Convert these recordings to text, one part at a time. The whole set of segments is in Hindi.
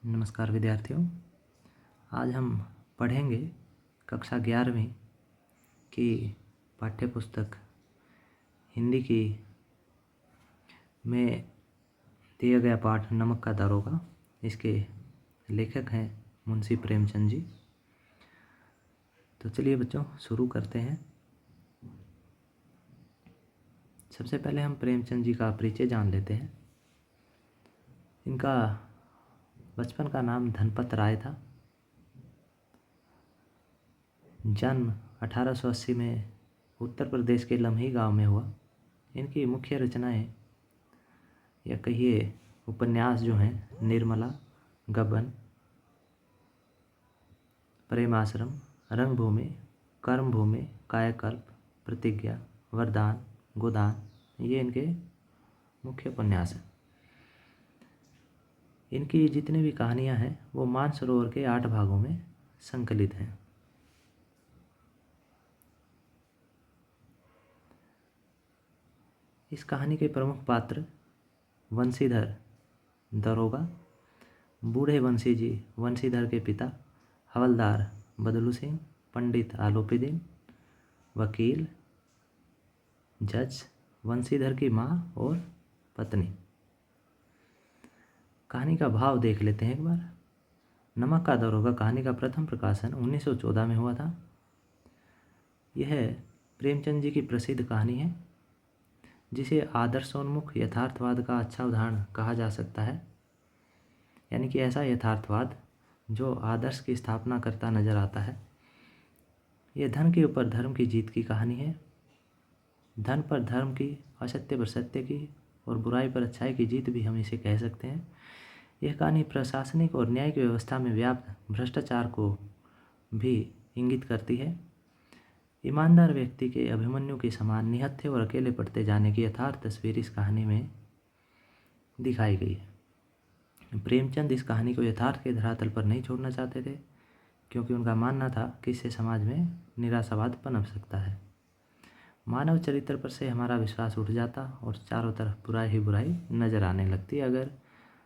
नमस्कार विद्यार्थियों। आज हम पढ़ेंगे कक्षा 11वीं की पाठ्य पुस्तक हिंदी की में दिया गया पाठ नमक का दारोगा। इसके लेखक हैं मुंशी प्रेमचंद जी। तो चलिए बच्चों शुरू करते हैं। सबसे पहले हम प्रेमचंद जी का परिचय जान लेते हैं। इनका बचपन का नाम धनपत राय था। जन्म 1880 में उत्तर प्रदेश के लम्ही गांव में हुआ। इनकी मुख्य रचनाएं या कहिए उपन्यास जो हैं निर्मला, गबन, प्रेमाश्रम, रंगभूमि, कर्मभूमि, कायाकल्प, प्रतिज्ञा, वरदान, गोदान, ये इनके मुख्य उपन्यास हैं। इनकी जितनी भी कहानियां हैं वो मानसरोवर के 8 भागों में संकलित हैं। इस कहानी के प्रमुख पात्र वंशीधर दरोगा, बूढ़े वंशी जी वंशीधर के पिता, हवलदार बदलू सिंह, पंडित आलोपीदीन, वकील, जज, वंशीधर की माँ और पत्नी। कहानी का भाव देख लेते हैं एक बार। नमक का दारोगा कहानी का प्रथम प्रकाशन 1914 में हुआ था। यह प्रेमचंद जी की प्रसिद्ध कहानी है जिसे आदर्शोन्मुख यथार्थवाद का अच्छा उदाहरण कहा जा सकता है। यानी कि ऐसा यथार्थवाद जो आदर्श की स्थापना करता नजर आता है। यह धन के ऊपर धर्म की जीत की कहानी है। धन पर धर्म की, असत्य पर सत्य की और बुराई पर अच्छाई की जीत भी हम इसे कह सकते हैं। यह कहानी प्रशासनिक और न्यायिक व्यवस्था में व्याप्त भ्रष्टाचार को भी इंगित करती है। ईमानदार व्यक्ति के अभिमन्यु के समान निहत्थे और अकेले पड़ते जाने की यथार्थ तस्वीर इस कहानी में दिखाई गई है। प्रेमचंद इस कहानी को यथार्थ के धरातल पर नहीं छोड़ना चाहते थे क्योंकि उनका मानना था कि इससे समाज में निराशावाद पनप सकता है। मानव चरित्र पर से हमारा विश्वास उठ जाता और चारों तरफ बुराई ही बुराई नजर आने लगती अगर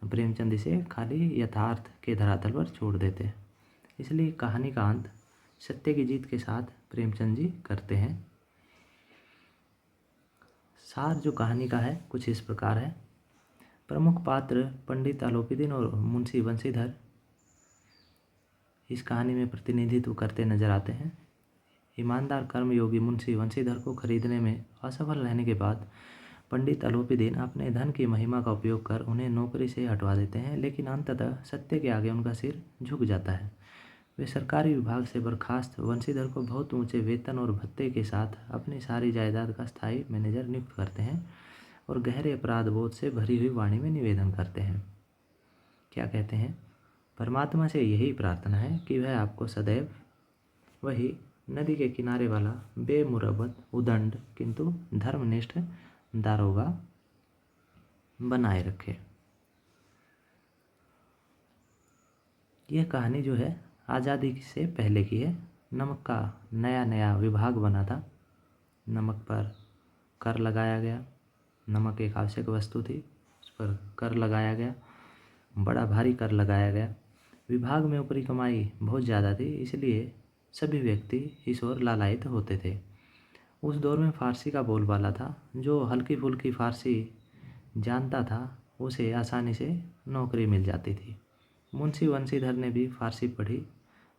प्रेमचंद इसे खाली यथार्थ के धरातल पर छोड़ देते। इसलिए कहानी का अंत सत्य की जीत के साथ प्रेमचंद जी करते हैं। सार जो कहानी का है कुछ इस प्रकार है। प्रमुख पात्र पंडित आलोपीदीन और मुंशी वंशीधर इस कहानी में प्रतिनिधित्व करते नजर आते हैं। ईमानदार कर्मयोगी मुंशी वंशीधर को खरीदने में असफल रहने के बाद पंडित आलोपीदीन अपने धन की महिमा का उपयोग कर उन्हें नौकरी से हटवा देते हैं, लेकिन अंततः सत्य के आगे उनका सिर झुक जाता है। वे सरकारी विभाग से बर्खास्त वंशीधर को बहुत ऊंचे वेतन और भत्ते के साथ अपनी सारी जायदाद का स्थायी मैनेजर नियुक्त करते हैं और गहरे अपराध बोध से भरी हुई वाणी में निवेदन करते हैं। क्या कहते हैं? परमात्मा से यही प्रार्थना है कि वह आपको सदैव वही नदी के किनारे वाला बेमुरब्बत, उदंड किंतु धर्मनिष्ठ दारोगा बनाए रखे। यह कहानी जो है आज़ादी से पहले की है। नमक का नया नया विभाग बना था। नमक पर कर लगाया गया। नमक एक आवश्यक वस्तु थी, उस पर कर लगाया गया, बड़ा भारी कर लगाया गया। विभाग में ऊपरी कमाई बहुत ज़्यादा थी, इसलिए सभी व्यक्ति इस ओर लालायित होते थे। उस दौर में फारसी का बोलबाला था। जो हल्की फुल्की फारसी जानता था उसे आसानी से नौकरी मिल जाती थी। मुंशी वंशीधर ने भी फारसी पढ़ी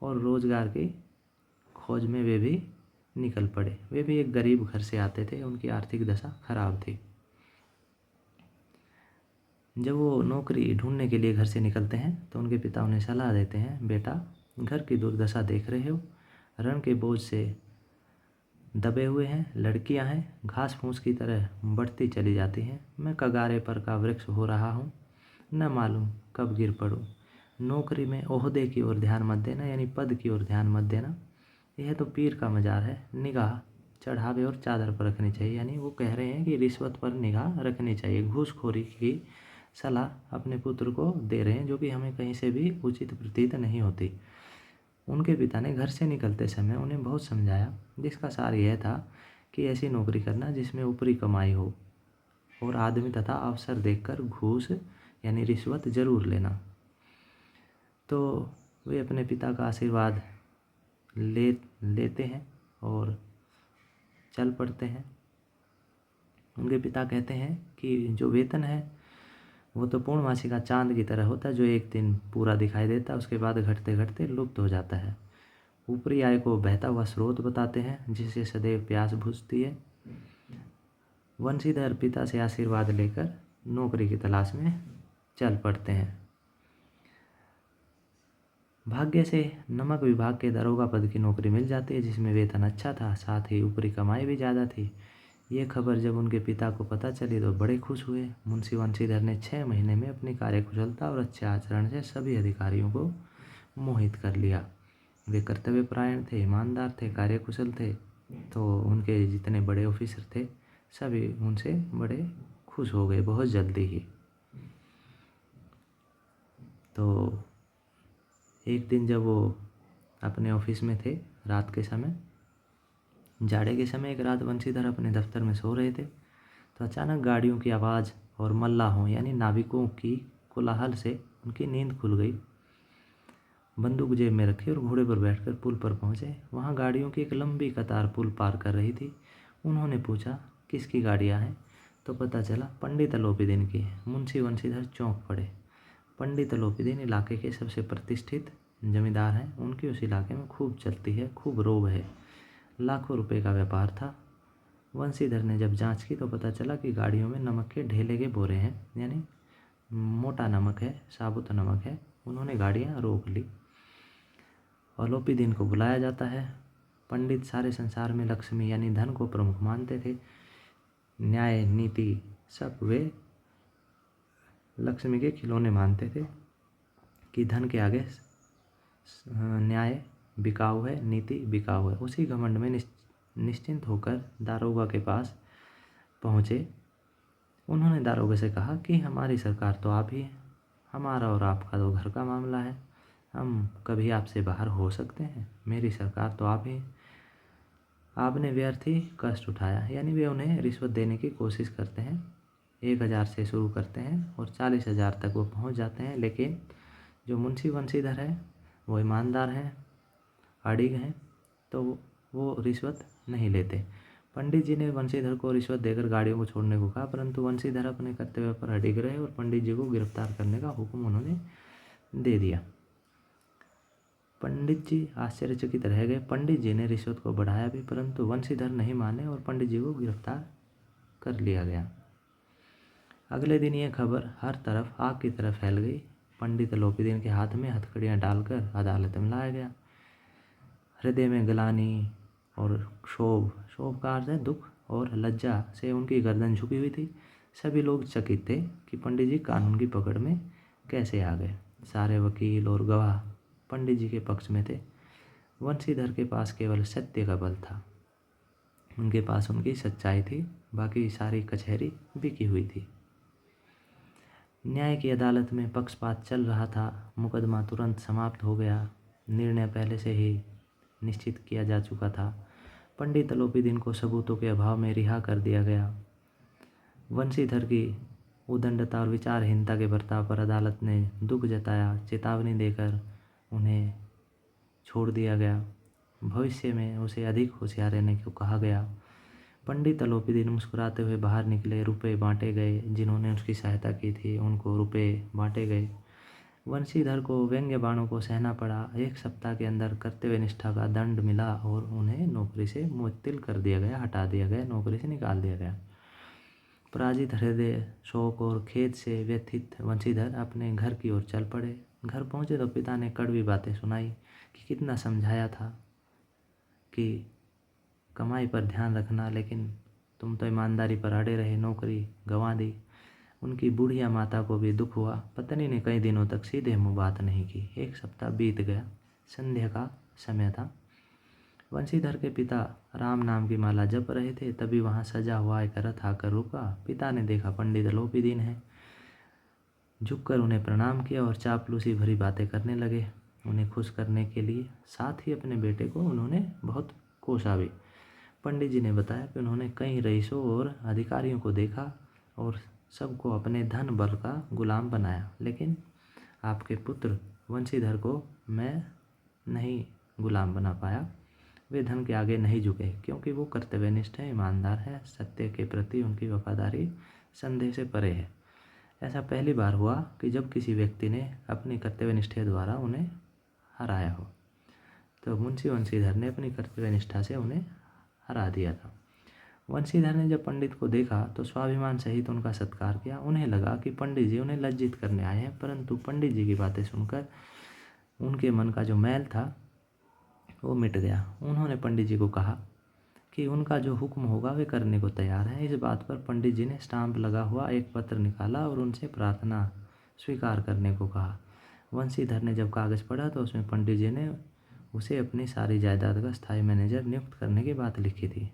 और रोजगार की खोज में वे भी निकल पड़े। वे भी एक गरीब घर से आते थे, उनकी आर्थिक दशा खराब थी। जब वो नौकरी ढूंढने के लिए घर से निकलते हैं तो उनके पिता उन्हें सलाह देते हैं, बेटा घर की दुर्दशा देख रहे हो, ऋण के बोझ से दबे हुए हैं, लड़कियां हैं, घास फूस की तरह बढ़ती चली जाती हैं। मैं कगारे पर का वृक्ष हो रहा हूँ, न मालूम कब गिर पड़ूँ। नौकरी में ओहदे की ओर ध्यान मत देना, यानी पद की ओर ध्यान मत देना। यह तो पीर का मजार है, निगाह चढ़ावे और चादर पर रखनी चाहिए। यानी वो कह रहे हैं कि रिश्वत पर निगाह रखनी चाहिए। घूसखोरी की सलाह अपने पुत्र को दे रहे हैं जो कि हमें कहीं से भी उचित प्रतीत नहीं होती। उनके पिता ने घर से निकलते समय उन्हें बहुत समझाया, जिसका सार यह था कि ऐसी नौकरी करना जिसमें ऊपरी कमाई हो और आदमी तथा अवसर देखकर घूस यानी रिश्वत जरूर लेना। तो वे अपने पिता का आशीर्वाद लेते हैं और चल पड़ते हैं। उनके पिता कहते हैं कि जो वेतन है वो तो पूर्णमासी का चांद की तरह होता है, जो एक दिन पूरा दिखाई देता है, उसके बाद घटते घटते लुप्त हो जाता है। ऊपरी आय को बहता हुआ स्रोत बताते हैं जिससे सदैव प्यास बुझती है। वंशीधर पिता से आशीर्वाद लेकर नौकरी की तलाश में चल पड़ते हैं। भाग्य से नमक विभाग के दरोगा पद की नौकरी मिल जाती है, जिसमें वेतन अच्छा था, साथ ही ऊपरी कमाई भी ज़्यादा थी। ये खबर जब उनके पिता को पता चली तो बड़े खुश हुए। मुंशी वंशीधर ने 6 महीने में अपनी कार्यकुशलता और अच्छे आचरण से सभी अधिकारियों को मोहित कर लिया। वे कर्तव्यपरायण थे, ईमानदार थे, कार्यकुशल थे, तो उनके जितने बड़े ऑफिसर थे सभी उनसे बड़े खुश हो गए बहुत जल्दी ही। तो एक दिन जब वो अपने ऑफिस में थे, रात के समय, जाड़े के समय, एक रात वंशीधर अपने दफ्तर में सो रहे थे तो अचानक गाड़ियों की आवाज़ और मल्लाहों यानी नाविकों की कोलाहल से उनकी नींद खुल गई। बंदूक जेब में रखी और घोड़े पर बैठकर पुल पर पहुंचे। वहां गाड़ियों की एक लंबी कतार पुल पार कर रही थी। उन्होंने पूछा, किसकी गाड़ियां हैं? तो पता चला पंडित अलोपीदीन की है। मुंशी वंशीधर चौंक पड़े। पंडित अलोपीदीन इलाके के सबसे प्रतिष्ठित जमींदार हैं। उनकी उस इलाके में खूब चलती है, खूब रोब है, लाखों रुपए का व्यापार था। वंशीधर ने जब जांच की तो पता चला कि गाड़ियों में नमक के ढेले के बोरे हैं, यानी मोटा नमक है, साबुत नमक है। उन्होंने गाड़ियां रोक ली। अलोपीदीन को बुलाया जाता है। पंडित सारे संसार में लक्ष्मी यानी धन को प्रमुख मानते थे। न्याय नीति सब वे लक्ष्मी के खिलौने मानते थे कि धन के आगे न्याय बिकाऊ है, नीति बिकाऊ है। उसी घमंड में निश्चिंत होकर दारोगा के पास पहुँचे। उन्होंने दारोगा से कहा कि हमारी सरकार तो आप ही है, हमारा और आपका तो घर का मामला है, हम कभी आपसे बाहर हो सकते हैं? मेरी सरकार तो आप ही है। आपने व्यर्थ ही कष्ट उठाया। यानी वे उन्हें रिश्वत देने की कोशिश करते हैं। 1000 से शुरू करते हैं और 40,000 तक वो पहुंच जाते हैं। लेकिन जो मुंशी वंशीधर है वो ईमानदार हैं, अड़िग हैं, तो वो रिश्वत नहीं लेते। पंडित जी ने वंशीधर को रिश्वत देकर गाड़ियों को छोड़ने को कहा, परंतु वंशीधर अपने कर्तव्य पर अडिग रहे और पंडित जी को गिरफ्तार करने का हुक्म उन्होंने दे दिया। पंडित जी आश्चर्यचकित रह गए। पंडित जी ने रिश्वत को बढ़ाया भी, परंतु वंशीधर नहीं माने और पंडित जी को गिरफ्तार कर लिया गया। अगले दिन यह खबर हर तरफ आग की तरफ फैल गई। पंडित अलोपीदीन के हाथ में हथकड़ियाँ डालकर अदालत में लाया गया। हृदय में ग्लानि और शोभ का अर्थ है दुख, और लज्जा से उनकी गर्दन झुकी हुई थी। सभी लोग चकित थे कि पंडित जी कानून की पकड़ में कैसे आ गए। सारे वकील और गवाह पंडित जी के पक्ष में थे। वंशीधर के पास केवल सत्य का बल था, उनके पास उनकी सच्चाई थी, बाकी सारी कचहरी बिकी हुई थी। न्याय की अदालत में पक्षपात चल रहा था। मुकदमा तुरंत समाप्त हो गया। निर्णय पहले से ही निश्चित किया जा चुका था। पंडित अलोपीदीन को सबूतों के अभाव में रिहा कर दिया गया। वंशीधर की उद्दंडता और विचारहीनता के बर्ताव पर अदालत ने दुख जताया। चेतावनी देकर उन्हें छोड़ दिया गया। भविष्य में उसे अधिक होशियार रहने को कहा गया। पंडित अलोपीदीन मुस्कुराते हुए बाहर निकले। रुपए बांटे गए। जिन्होंने उसकी सहायता की थी उनको रुपए बांटे गए। वंशीधर को व्यंग्य बाणों को सहना पड़ा। 1 सप्ताह के अंदर कर्तव्य निष्ठा का दंड मिला और उन्हें नौकरी से मुअत्तिल कर दिया गया, हटा दिया गया, नौकरी से निकाल दिया गया। पराजित हृदय, शोक और खेद से व्यथित वंशीधर अपने घर की ओर चल पड़े। घर पहुंचे तो पिता ने कड़वी बातें सुनाई कि कितना समझाया था कि कमाई पर ध्यान रखना, लेकिन तुम तो ईमानदारी पर अड़े रहे, नौकरी गंवा दी। उनकी बुढ़िया माता को भी दुख हुआ। पत्नी ने कई दिनों तक सीधे मुंह बात नहीं की। 1 सप्ताह बीत गया। संध्या का समय था। वंशीधर के पिता राम नाम की माला जप रहे थे। तभी वहां सजा हुआ एक रथ आकर रुका। पिता ने देखा पंडित अलोपीदीन है। झुककर उन्हें प्रणाम किया और चापलूसी भरी बातें करने लगे उन्हें खुश करने के लिए। साथ ही अपने बेटे को उन्होंने बहुत कोसा भी। पंडित जी ने बताया कि उन्होंने कई रईसों और अधिकारियों को देखा और सबको अपने धन बल का गुलाम बनाया, लेकिन आपके पुत्र वंशीधर को मैं नहीं गुलाम बना पाया। वे धन के आगे नहीं झुके क्योंकि वो कर्तव्यनिष्ठ है, ईमानदार है, सत्य के प्रति उनकी वफादारी संदेह से परे है। ऐसा पहली बार हुआ कि जब किसी व्यक्ति ने अपनी कर्तव्यनिष्ठा द्वारा उन्हें हराया हो। तो मुंशी वंशीधर ने अपनी कर्तव्यनिष्ठा से उन्हें हरा दिया था। वंशीधर ने जब पंडित को देखा तो स्वाभिमान सहित उनका सत्कार किया। उन्हें लगा कि पंडित जी उन्हें लज्जित करने आए हैं, परंतु पंडित जी की बातें सुनकर उनके मन का जो मैल था वो मिट गया। उन्होंने पंडित जी को कहा कि उनका जो हुक्म होगा वे करने को तैयार हैं। इस बात पर पंडित जी ने स्टाम्प लगा हुआ एक पत्र निकाला और उनसे प्रार्थना स्वीकार करने को कहा। वंशीधर ने जब कागज़ पढ़ा तो उसमें पंडित जी ने उसे अपनी सारी जायदाद का स्थायी मैनेजर नियुक्त करने की बात लिखी थी।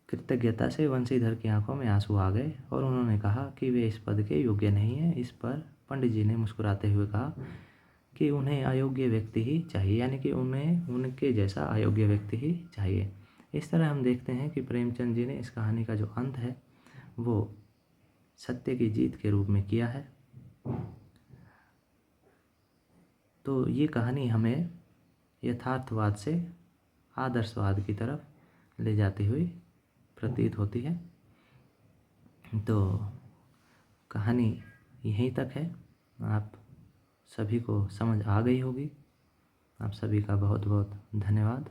कृतज्ञता से वंशीधर की आंखों में आंसू आ गए और उन्होंने कहा कि वे इस पद के योग्य नहीं हैं। इस पर पंडित जी ने मुस्कुराते हुए कहा कि उन्हें अयोग्य व्यक्ति ही चाहिए, यानी कि उन्हें उनके जैसा अयोग्य व्यक्ति ही चाहिए। इस तरह हम देखते हैं कि प्रेमचंद जी ने इस कहानी का जो अंत है वो सत्य की जीत के रूप में किया है। तो ये कहानी हमें यथार्थवाद से आदर्शवाद की तरफ ले जाती हुई प्रतीत होती है। तो कहानी यहीं तक है। आप सभी को समझ आ गई होगी। आप सभी का बहुत बहुत धन्यवाद।